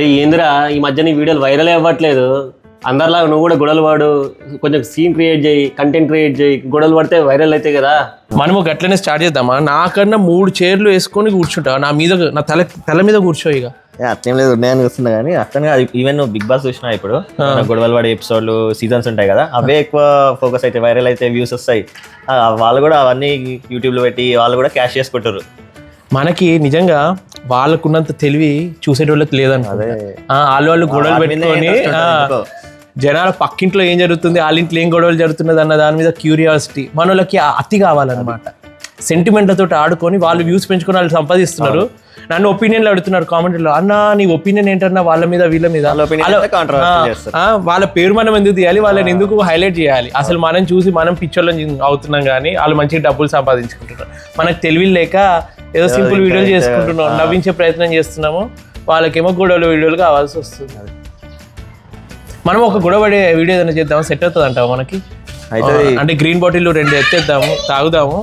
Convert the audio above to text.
ఏందిరా ఈ మధ్య నీ వీడియోలు వైరల్ అవ్వట్లేదు, అందరిలాగా నువ్వు కూడా గొడవలు వాడు, కొంచెం సీన్ క్రియేట్ చేయి, కంటెంట్ క్రియేట్ చేయి, గొడవలు పడితే వైరల్ అవుతాయి కదా. మనము గట్లనే స్టార్ట్ చేద్దామా? నాకన్నా 3 చైర్లు వేసుకొని కూర్చుంటా, నా మీద నా తల మీద కూర్చో. ఇక అట్లేం లేదు, ఉన్నాయని చూస్తున్నా కానీ అట్లనే ఈవెన్ నువ్వు బిగ్ బాస్ చూసినా ఇప్పుడు గొడవలు పడే ఎపిసోడ్లు సీజన్స్ ఉంటాయి కదా, అవే ఎక్కువ ఫోకస్ అయితే వైరల్ అయితే వ్యూస్ వస్తాయి. వాళ్ళు కూడా అవన్నీ యూట్యూబ్లో పెట్టి వాళ్ళు కూడా క్యాష్ చేసుకుంటారు. మనకి నిజంగా వాళ్ళకున్నంత తెలివి చూసేటోళ్ళకి లేదనుకో. వాళ్ళు గొడవలు పెట్టుకొని జనాల పక్కింట్లో ఏం జరుగుతుంది, వాళ్ళ ఇంట్లో ఏం గొడవలు జరుగుతున్నది అన్న దాని మీద క్యూరియాసిటీ మనోళ్ళకి అతి కావాలన్నమాట. సెంటిమెంట్లతో ఆడుకొని వాళ్ళు వ్యూస్ పెంచుకొని వాళ్ళు సంపాదిస్తున్నారు. నన్ను ఒపీనియన్లు అడుగుతున్నారు కామెంట్లో, అన్న నీ ఒపీనియన్ ఏంటన్నా వాళ్ళ మీద వీళ్ళ మీద. వాళ్ళ పేరు మనం ఎందుకు తీయాలి, వాళ్ళని ఎందుకు హైలైట్ చేయాలి? అసలు మనం చూసి మనం పిచ్చోళ్ళని అవుతున్నాం కానీ వాళ్ళు మంచిగా డబ్బులు సంపాదించుకుంటున్నారు. మనకు తెలివి లేక ఏదో సింపుల్ వీడియోలు చేసుకుంటున్నాం, నవ్వించే ప్రయత్నం చేస్తున్నాము, వాళ్ళకేమో గొడవలు వీడియోలు కావాల్సి వస్తుంది. మనం ఒక గొడవ పడే వీడియో ఏదైనా చేద్దాము, సెట్ అవుతుంది అంటావు మనకి? అంటే గ్రీన్ బాటిల్ 2 ఎత్తేద్దాము, తాగుదాము.